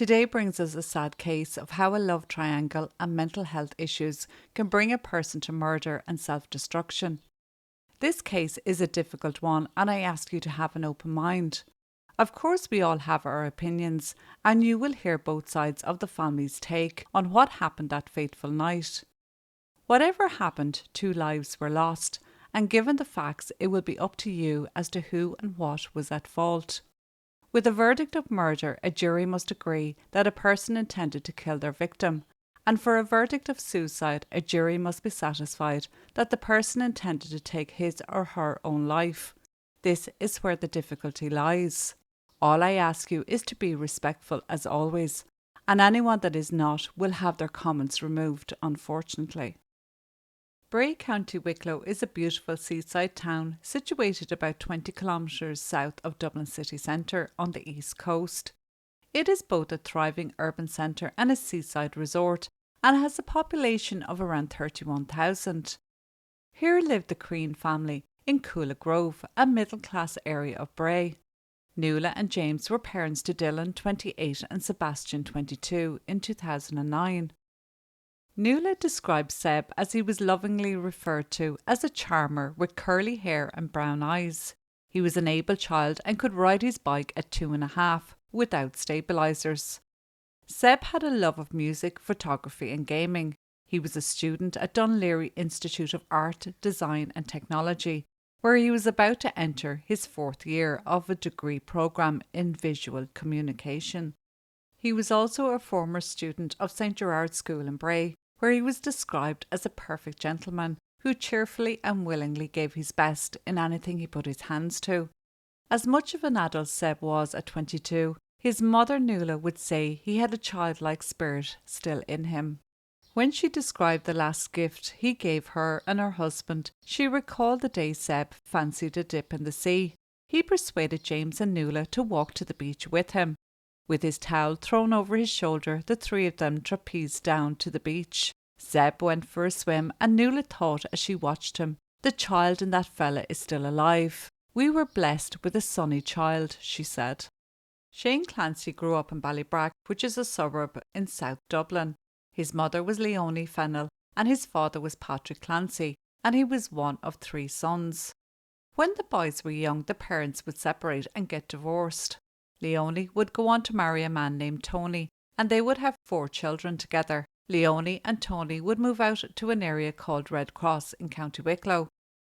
Today brings us a sad case of how a love triangle and mental health issues can bring a person to murder and self-destruction. This case is a difficult one, and I ask you to have an open mind. Of course, we all have our opinions, and you will hear both sides of the family's take on what happened that fateful night. Whatever happened, 2 lives were lost, and given the facts, it will be up to you as to who and what was at fault. With a verdict of murder, a jury must agree that a person intended to kill their victim, and for a verdict of suicide, a jury must be satisfied that the person intended to take his or her own life. This is where the difficulty lies. All I ask you is to be respectful as always, and anyone that is not will have their comments removed, unfortunately. Bray, County Wicklow is a beautiful seaside town situated about 20 kilometres south of Dublin city centre on the east coast. It is both a thriving urban centre and a seaside resort and has a population of around 31,000. Here lived the Queen family in Coola Grove, a middle-class area of Bray. Nuala and James were parents to Dylan, 28, and Sebastian, 22, in 2009. Nuala described Seb as he was lovingly referred to as a charmer with curly hair and brown eyes. He was an able child and could ride his bike at 2.5 without stabilisers. Seb had a love of music, photography and gaming. He was a student at Dunleary Institute of Art, Design and Technology, where he was about to enter his 4th year of a degree programme in visual communication. He was also a former student of St Gerard's School in Bray, where he was described as a perfect gentleman who cheerfully and willingly gave his best in anything he put his hands to. As much of an adult Seb was at 22, his mother Nuala would say he had a childlike spirit still in him. When she described the last gift he gave her and her husband, she recalled the day Seb fancied a dip in the sea. He persuaded James and Nuala to walk to the beach with him. With his towel thrown over his shoulder, the three of them trapezed down to the beach. Seb went for a swim, and Nuala thought as she watched him, "The child in that fella is still alive. We were blessed with a sunny child," she said. Shane Clancy grew up in Ballybrack, which is a suburb in South Dublin. His mother was Leonie Fennell, and his father was Patrick Clancy, and he was one of 3 sons. When the boys were young, the parents would separate and get divorced. Leonie would go on to marry a man named Tony, and they would have 4 children together. Leonie and Tony would move out to an area called Red Cross in County Wicklow.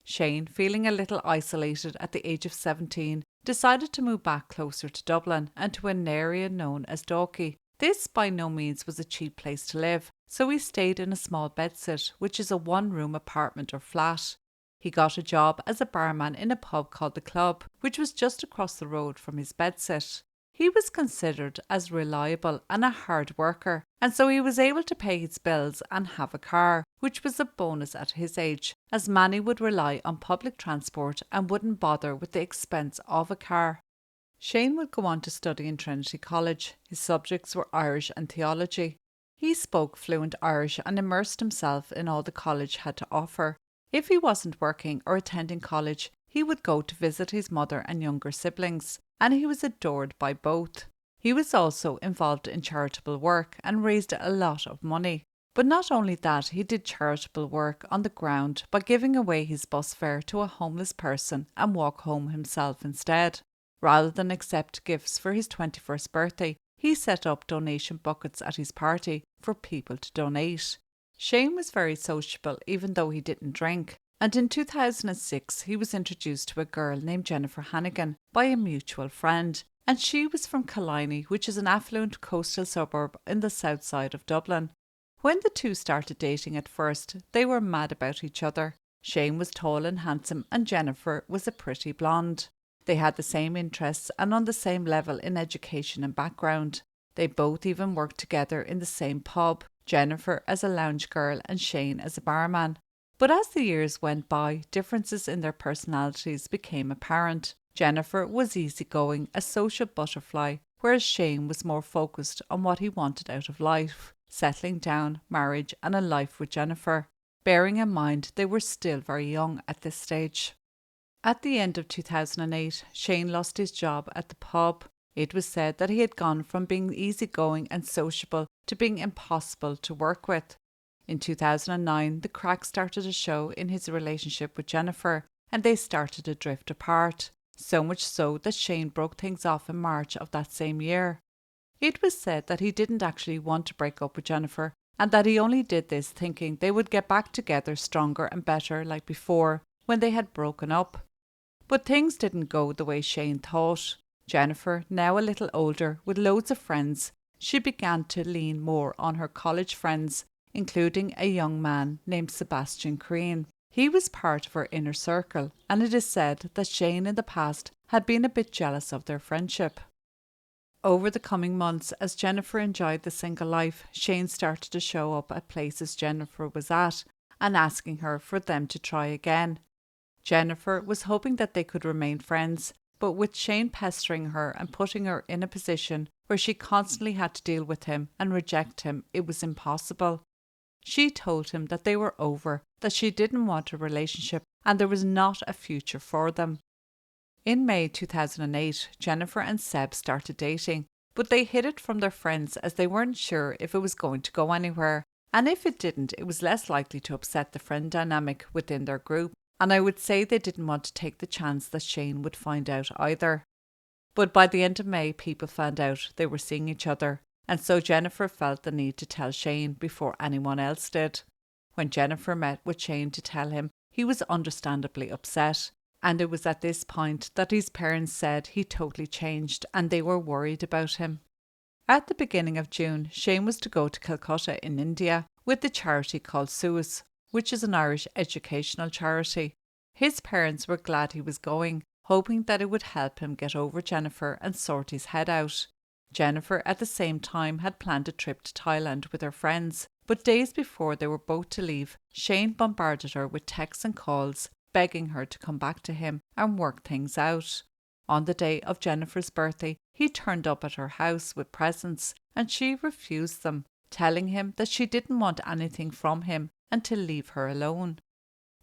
Shane, feeling a little isolated at the age of 17, decided to move back closer to Dublin and to an area known as Dalkey. This by no means was a cheap place to live, so he stayed in a small bedsit, which is a 1-room apartment or flat. He got a job as a barman in a pub called The Club, which was just across the road from his bedsit. He was considered as reliable and a hard worker, and so he was able to pay his bills and have a car, which was a bonus at his age, as many would rely on public transport and wouldn't bother with the expense of a car. Shane would go on to study in Trinity College. His subjects were Irish and theology. He spoke fluent Irish and immersed himself in all the college had to offer. If he wasn't working or attending college, he would go to visit his mother and younger siblings, and he was adored by both. He was also involved in charitable work and raised a lot of money. But not only that, he did charitable work on the ground by giving away his bus fare to a homeless person and walk home himself instead. Rather than accept gifts for his 21st birthday, he set up donation buckets at his party for people to donate. Shane was very sociable even though he didn't drink, and in 2006 he was introduced to a girl named Jennifer Hannigan by a mutual friend, and she was from Killiney, which is an affluent coastal suburb in the south side of Dublin. When the two started dating at first, they were mad about each other. Shane was tall and handsome and Jennifer was a pretty blonde. They had the same interests and on the same level in education and background. They both even worked together in the same pub, Jennifer as a lounge girl and Shane as a barman. But as the years went by, differences in their personalities became apparent. Jennifer was easygoing, a social butterfly, whereas Shane was more focused on what he wanted out of life, settling down, marriage and a life with Jennifer, bearing in mind they were still very young at this stage. At the end of 2008, Shane lost his job at the pub. It was said that he had gone from being easygoing and sociable to being impossible to work with. In 2009, the cracks started to show in his relationship with Jennifer, and they started to drift apart, so much so that Shane broke things off in March of that same year. It was said that he didn't actually want to break up with Jennifer, and that he only did this thinking they would get back together stronger and better like before, when they had broken up. But things didn't go the way Shane thought. Jennifer, now a little older, with loads of friends, she began to lean more on her college friends, including a young man named Sebastian Queen. He was part of her inner circle, and it is said that Shane in the past had been a bit jealous of their friendship. Over the coming months, as Jennifer enjoyed the single life, Shane started to show up at places Jennifer was at and asking her for them to try again. Jennifer was hoping that they could remain friends, but with Shane pestering her and putting her in a position where she constantly had to deal with him and reject him, it was impossible. She told him that they were over, that she didn't want a relationship and there was not a future for them. In May 2008, Jennifer and Seb started dating, but they hid it from their friends as they weren't sure if it was going to go anywhere, and if it didn't, it was less likely to upset the friend dynamic within their group. And I would say they didn't want to take the chance that Shane would find out either. But by the end of May, people found out they were seeing each other, and so Jennifer felt the need to tell Shane before anyone else did. When Jennifer met with Shane to tell him, he was understandably upset, and it was at this point that his parents said he totally changed and they were worried about him. At the beginning of June, Shane was to go to Calcutta in India with the charity called SUAS, which is an Irish educational charity. His parents were glad he was going, hoping that it would help him get over Jennifer and sort his head out. Jennifer at the same time had planned a trip to Thailand with her friends, but days before they were both to leave, Shane bombarded her with texts and calls, begging her to come back to him and work things out. On the day of Jennifer's birthday, he turned up at her house with presents and she refused them, telling him that she didn't want anything from him and to leave her alone.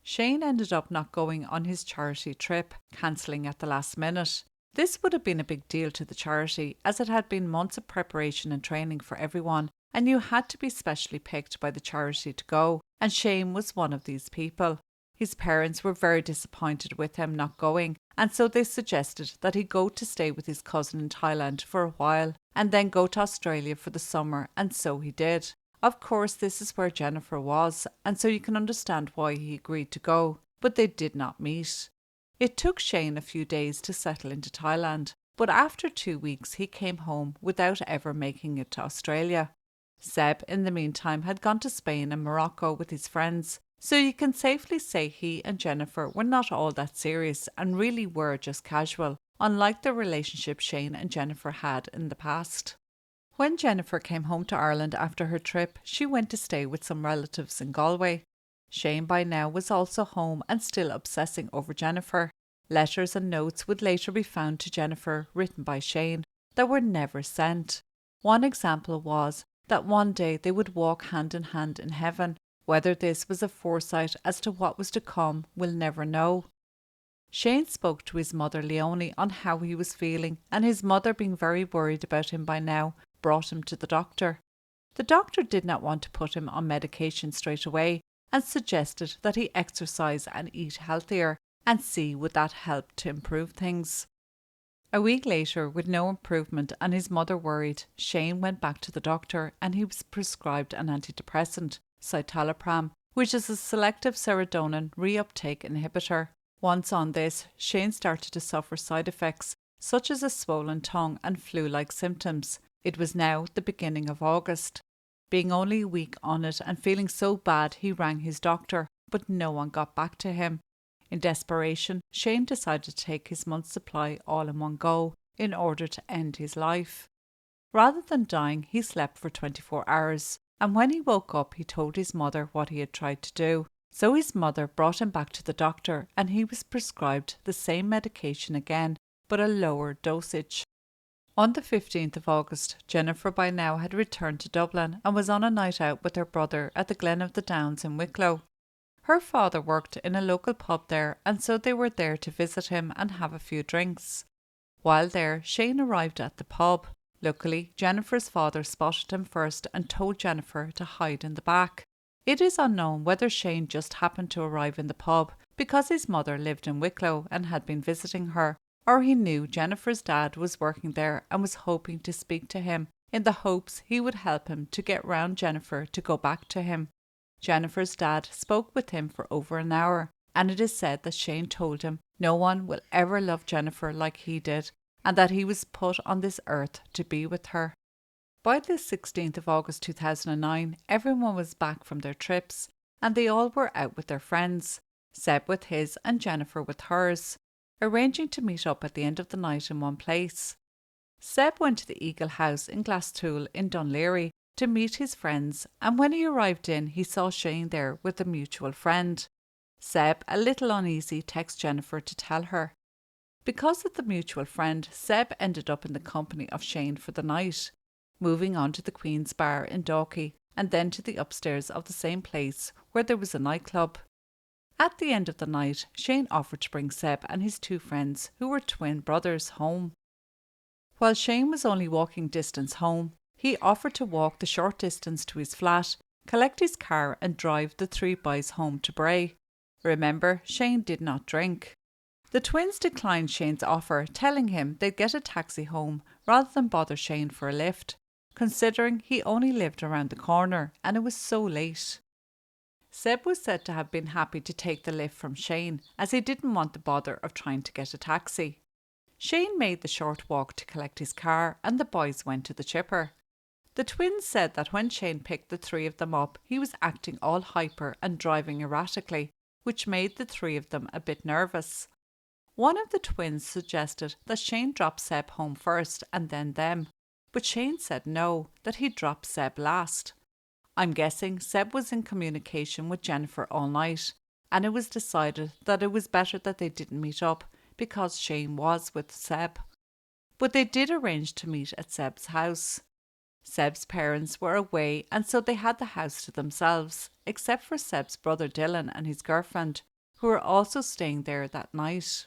Shane ended up not going on his charity trip, cancelling at the last minute. This would have been a big deal to the charity, as it had been months of preparation and training for everyone, and you had to be specially picked by the charity to go, and Shane was one of these people. His parents were very disappointed with him not going, and so they suggested that he go to stay with his cousin in Thailand for a while, and then go to Australia for the summer, and so he did. Of course, this is where Jennifer was, and so you can understand why he agreed to go, but they did not meet. It took Shane a few days to settle into Thailand, but after 2 weeks he came home without ever making it to Australia. Seb, in the meantime, had gone to Spain and Morocco with his friends, so you can safely say he and Jennifer were not all that serious and really were just casual, unlike the relationship Shane and Jennifer had in the past. When Jennifer came home to Ireland after her trip, she went to stay with some relatives in Galway. Shane by now was also home and still obsessing over Jennifer. Letters and notes would later be found to Jennifer written by Shane that were never sent. One example was that one day they would walk hand in hand in heaven. Whether this was a foresight as to what was to come, we'll never know. Shane spoke to his mother Leonie on how he was feeling, and his mother, being very worried about him by now, brought him to the doctor. The doctor did not want to put him on medication straight away and suggested that he exercise and eat healthier and see would that help to improve things. A week later, with no improvement and his mother worried, Shane went back to the doctor and he was prescribed an antidepressant, citalopram, which is a selective serotonin reuptake inhibitor. Once on this, Shane started to suffer side effects such as a swollen tongue and flu-like symptoms. It was now the beginning of August. Being only a week on it and feeling so bad, he rang his doctor, but no one got back to him. In desperation, Shane decided to take his month's supply all in one go in order to end his life. Rather than dying, he slept for 24 hours, and when he woke up, he told his mother what he had tried to do. So his mother brought him back to the doctor and he was prescribed the same medication again, but a lower dosage. On the 15th of August, Jennifer by now had returned to Dublin and was on a night out with her brother at the Glen of the Downs in Wicklow. Her father worked in a local pub there, and so they were there to visit him and have a few drinks. While there, Shane arrived at the pub. Luckily, Jennifer's father spotted him first and told Jennifer to hide in the back. It is unknown whether Shane just happened to arrive in the pub because his mother lived in Wicklow and had been visiting her, or he knew Jennifer's dad was working there and was hoping to speak to him in the hopes he would help him to get round Jennifer to go back to him. Jennifer's dad spoke with him for over an hour, and it is said that Shane told him no one will ever love Jennifer like he did, and that he was put on this earth to be with her. By the 16th of August 2009, everyone was back from their trips, and they all were out with their friends, Seb with his and Jennifer with hers, arranging to meet up at the end of the night in one place. Seb went to the Eagle House in Glastool in Dunleary to meet his friends, and when he arrived in, he saw Shane there with a mutual friend. Seb, a little uneasy, texted Jennifer to tell her. Because of the mutual friend, Seb ended up in the company of Shane for the night, moving on to the Queen's Bar in Dalkey and then to the upstairs of the same place where there was a nightclub. At the end of the night, Shane offered to bring Seb and his two friends, who were twin brothers, home. While Shane was only walking distance home, he offered to walk the short distance to his flat, collect his car and drive the three boys home to Bray. Remember, Shane did not drink. The twins declined Shane's offer, telling him they'd get a taxi home rather than bother Shane for a lift, considering he only lived around the corner and it was so late. Seb was said to have been happy to take the lift from Shane, as he didn't want the bother of trying to get a taxi. Shane made the short walk to collect his car and the boys went to the chipper. The twins said that when Shane picked the three of them up, he was acting all hyper and driving erratically, which made the three of them a bit nervous. One of the twins suggested that Shane drop Seb home first and then them, but Shane said no, that he'd drop Seb last. I'm guessing Seb was in communication with Jennifer all night, and it was decided that it was better that they didn't meet up because Shane was with Seb. But they did arrange to meet at Seb's house. Seb's parents were away and so they had the house to themselves, except for Seb's brother Dylan and his girlfriend, who were also staying there that night.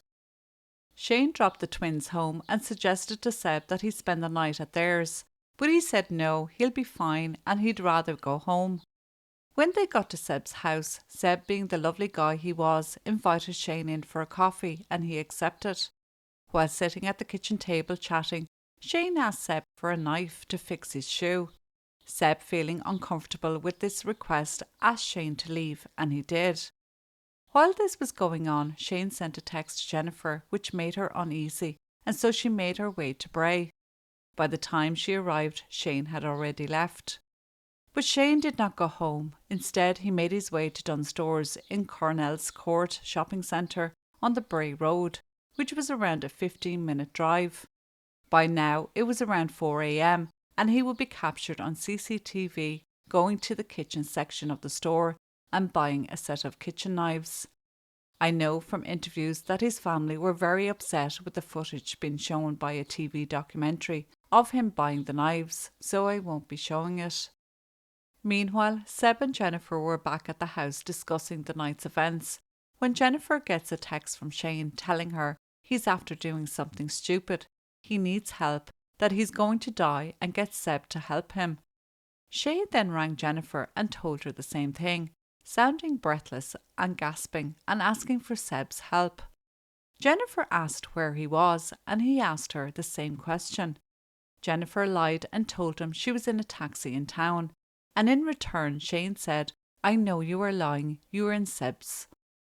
Shane dropped the twins home and suggested to Seb that he spend the night at theirs, but he said no, he'll be fine and he'd rather go home. When they got to Seb's house, Seb, being the lovely guy he was, invited Shane in for a coffee and he accepted. While sitting at the kitchen table chatting, Shane asked Seb for a knife to fix his shoe. Seb, feeling uncomfortable with this request, asked Shane to leave and he did. While this was going on, Shane sent a text to Jennifer which made her uneasy, and so she made her way to Bray. By the time she arrived, Shane had already left. But Shane did not go home. Instead, he made his way to Dunstores in Cornell's Court shopping centre on the Bray Road, which was around a 15-minute drive. By now, it was around 4 a.m, and he would be captured on CCTV going to the kitchen section of the store and buying a set of kitchen knives. I know from interviews that his family were very upset with the footage being shown by a TV documentary of him buying the knives, so I won't be showing it. Meanwhile, Seb and Jennifer were back at the house discussing the night's events when Jennifer gets a text from Shane telling her he's after doing something stupid, he needs help, that he's going to die and gets Seb to help him. Shane then rang Jennifer and told her the same thing, sounding breathless and gasping and asking for Seb's help. Jennifer asked where he was and he asked her the same question. Jennifer lied and told him she was in a taxi in town, and in return Shane said, "I know you are lying, you are in Seb's."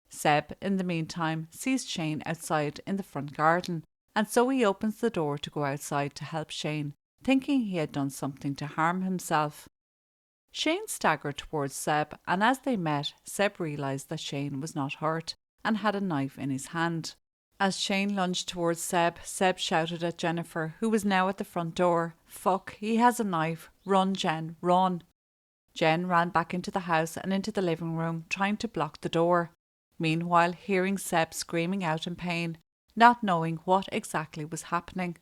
Seb, in the meantime, sees Shane outside in the front garden, and so he opens the door to go outside to help Shane, thinking he had done something to harm himself. Shane staggered towards Seb, and as they met, Seb realised that Shane was not hurt and had a knife in his hand. As Shane lunged towards Seb, Seb shouted at Jennifer, who was now at the front door, "Fuck, he has a knife. Run, Jen, run." Jen ran back into the house and into the living room, trying to block the door. Meanwhile, hearing Seb screaming out in pain, not knowing what exactly was happening.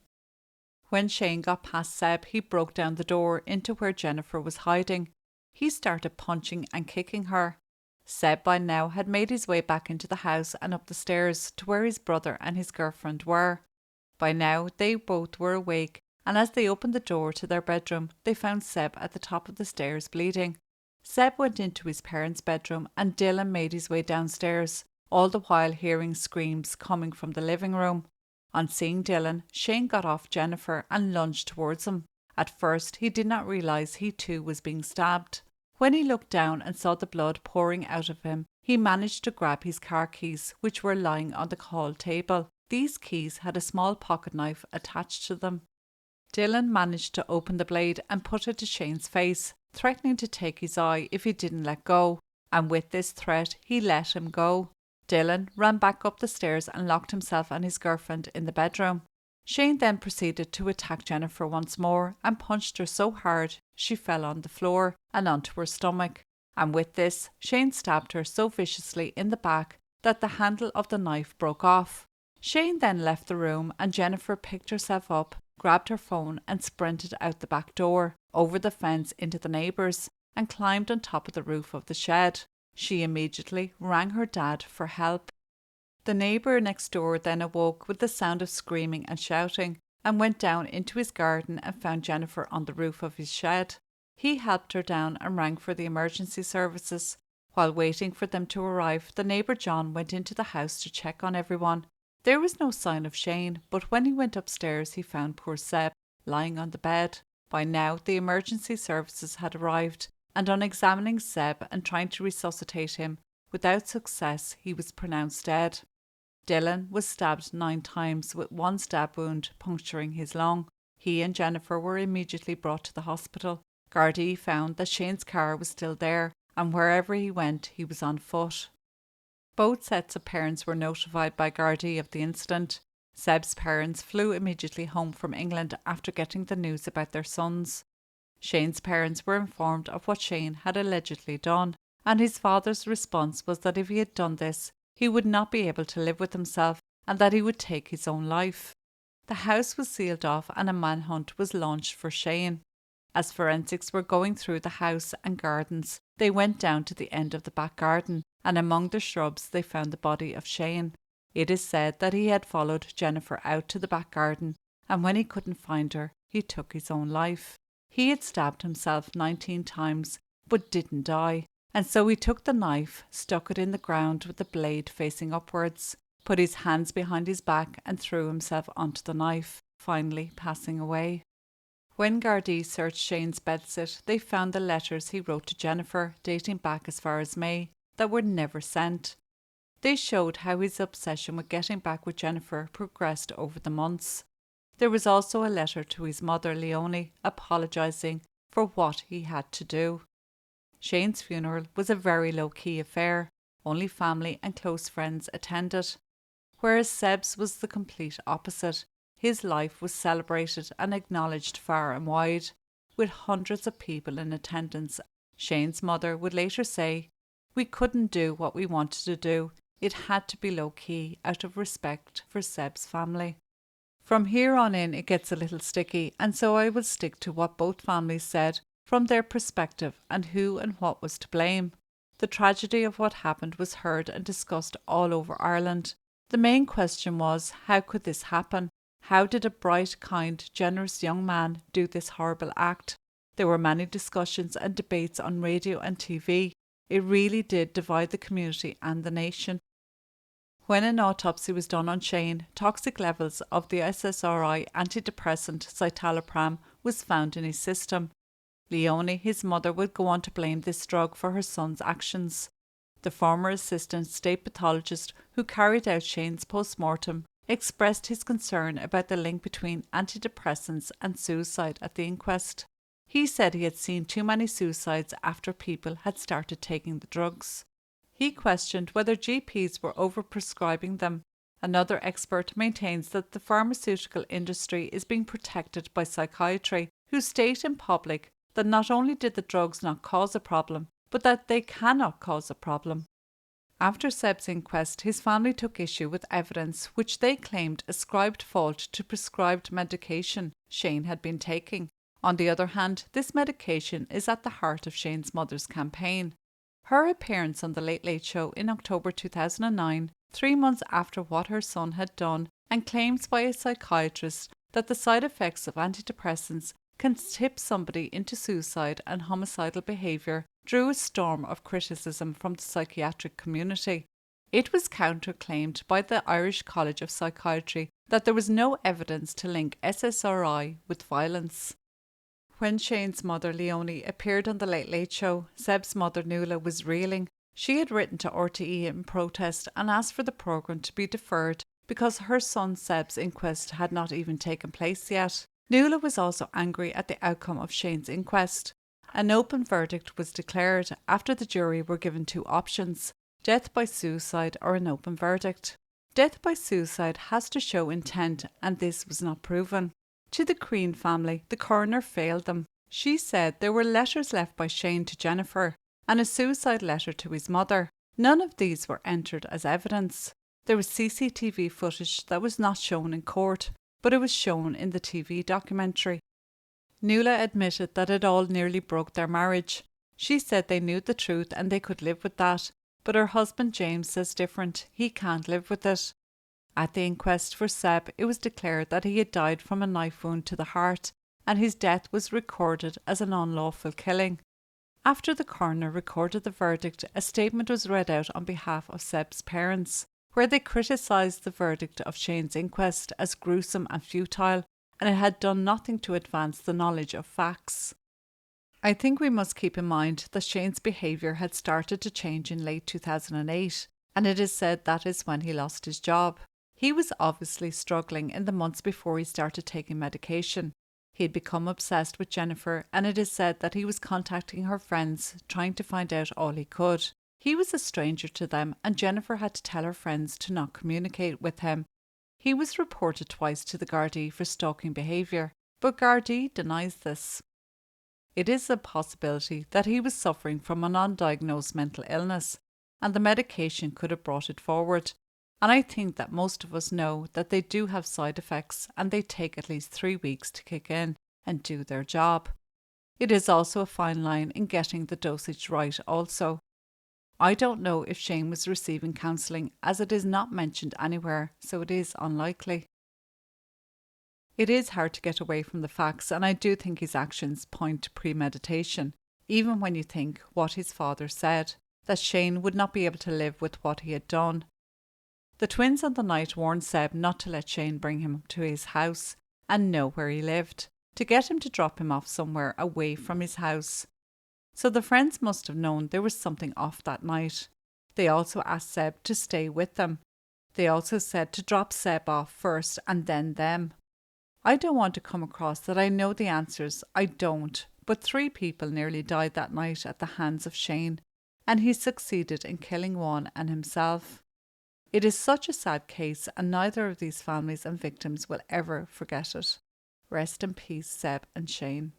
When Shane got past Seb, he broke down the door into where Jennifer was hiding. He started punching and kicking her. Seb by now had made his way back into the house and up the stairs to where his brother and his girlfriend were. By now, they both were awake, and as they opened the door to their bedroom, they found Seb at the top of the stairs bleeding. Seb went into his parents' bedroom and Dylan made his way downstairs, all the while hearing screams coming from the living room. On seeing Dylan, Shane got off Jennifer and lunged towards him. At first, he did not realise he too was being stabbed. When he looked down and saw the blood pouring out of him, he managed to grab his car keys, which were lying on the hall table. These keys had a small pocket knife attached to them. Dylan managed to open the blade and put it to Shane's face, threatening to take his eye if he didn't let go, and with this threat he let him go. Dylan ran back up the stairs and locked himself and his girlfriend in the bedroom. Shane then proceeded to attack Jennifer once more and punched her so hard she fell on the floor and onto her stomach, and with this Shane stabbed her so viciously in the back that the handle of the knife broke off. Shane then left the room and Jennifer picked herself up, grabbed her phone and sprinted out the back door, over the fence into the neighbours, and climbed on top of the roof of the shed. She immediately rang her dad for help. The neighbour next door then awoke with the sound of screaming and shouting and went down into his garden and found Jennifer on the roof of his shed. He helped her down and rang for the emergency services. While waiting for them to arrive, the neighbour John went into the house to check on everyone. There was no sign of Shane, but when he went upstairs he found poor Seb lying on the bed. By now the emergency services had arrived, and on examining Seb and trying to resuscitate him, without success he was pronounced dead. Dylan was stabbed 9 times with one stab wound puncturing his lung. He and Jennifer were immediately brought to the hospital. Gardaí found that Shane's car was still there, and wherever he went he was on foot. Both sets of parents were notified by Gardaí of the incident. Seb's parents flew immediately home from England after getting the news about their sons. Shane's parents were informed of what Shane had allegedly done, and his father's response was that if he had done this, he would not be able to live with himself and that he would take his own life. The house was sealed off and a manhunt was launched for Shane. As forensics were going through the house and gardens, they went down to the end of the back garden, and among the shrubs they found the body of Shane. It is said that he had followed Jennifer out to the back garden, and when he couldn't find her, he took his own life. He had stabbed himself 19 times, but didn't die, and so he took the knife, stuck it in the ground with the blade facing upwards, put his hands behind his back and threw himself onto the knife, finally passing away. When Gardaí searched Shane's bedsit, they found the letters he wrote to Jennifer, dating back as far as May, that were never sent. They showed how his obsession with getting back with Jennifer progressed over the months. There was also a letter to his mother, Leonie, apologising for what he had to do. Shane's funeral was a very low-key affair. Only family and close friends attended, whereas Seb's was the complete opposite. His life was celebrated and acknowledged far and wide, with hundreds of people in attendance. Shane's mother would later say, "We couldn't do what we wanted to do. It had to be low-key out of respect for Seb's family." From here on in it gets a little sticky, and so I will stick to what both families said from their perspective and who and what was to blame. The tragedy of what happened was heard and discussed all over Ireland. The main question was, how could this happen? How did a bright, kind, generous young man do this horrible act? There were many discussions and debates on radio and TV. It really did divide the community and the nation. When an autopsy was done on Shane, toxic levels of the SSRI antidepressant citalopram was found in his system. Leonie, his mother, would go on to blame this drug for her son's actions. The former assistant state pathologist who carried out Shane's post-mortem expressed his concern about the link between antidepressants and suicide at the inquest. He said he had seen too many suicides after people had started taking the drugs. He questioned whether GPs were overprescribing them. Another expert maintains that the pharmaceutical industry is being protected by psychiatry, who state in public that not only did the drugs not cause a problem, but that they cannot cause a problem. After Seb's inquest, his family took issue with evidence which they claimed ascribed fault to prescribed medication Shane had been taking. On the other hand, this medication is at the heart of Shane's mother's campaign. Her appearance on The Late Late Show in October 2009, 3 months after what her son had done, and claims by a psychiatrist that the side effects of antidepressants can tip somebody into suicide and homicidal behaviour drew a storm of criticism from the psychiatric community. It was counter-claimed by the Irish College of Psychiatry that there was no evidence to link SSRI with violence. When Shane's mother, Leonie, appeared on The Late Late Show, Seb's mother, Nuala, was reeling. She had written to RTE in protest and asked for the programme to be deferred because her son Seb's inquest had not even taken place yet. Nuala was also angry at the outcome of Shane's inquest. An open verdict was declared after the jury were given two options: death by suicide or an open verdict. Death by suicide has to show intent, and this was not proven. To the Queen family, the coroner failed them. She said there were letters left by Shane to Jennifer and a suicide letter to his mother. None of these were entered as evidence. There was CCTV footage that was not shown in court, but it was shown in the TV documentary. Nuala admitted that it all nearly broke their marriage. She said they knew the truth and they could live with that, but her husband James says different. He can't live with it. At the inquest for Seb, it was declared that he had died from a knife wound to the heart, and his death was recorded as an unlawful killing. After the coroner recorded the verdict, a statement was read out on behalf of Seb's parents, where they criticised the verdict of Shane's inquest as gruesome and futile, and it had done nothing to advance the knowledge of facts. I think we must keep in mind that Shane's behaviour had started to change in late 2008, and it is said that is when he lost his job. He was obviously struggling in the months before he started taking medication. He had become obsessed with Jennifer, and it is said that he was contacting her friends, trying to find out all he could. He was a stranger to them, and Jennifer had to tell her friends to not communicate with him. He was reported twice to the Gardaí for stalking behaviour, but Gardaí denies this. It is a possibility that he was suffering from an undiagnosed mental illness, and the medication could have brought it forward. And I think that most of us know that they do have side effects and they take at least 3 weeks to kick in and do their job. It is also a fine line in getting the dosage right also. I don't know if Shane was receiving counselling, as it is not mentioned anywhere, so it is unlikely. It is hard to get away from the facts, and I do think his actions point to premeditation, even when you think what his father said, that Shane would not be able to live with what he had done. The twins on the night warned Seb not to let Shane bring him to his house and know where he lived, to get him to drop him off somewhere away from his house. So the friends must have known there was something off that night. They also asked Seb to stay with them. They also said to drop Seb off first and then them. I don't want to come across that I know the answers, I don't, but 3 people nearly died that night at the hands of Shane, and he succeeded in killing one and himself. It is such a sad case, and neither of these families and victims will ever forget it. Rest in peace, Seb and Shane.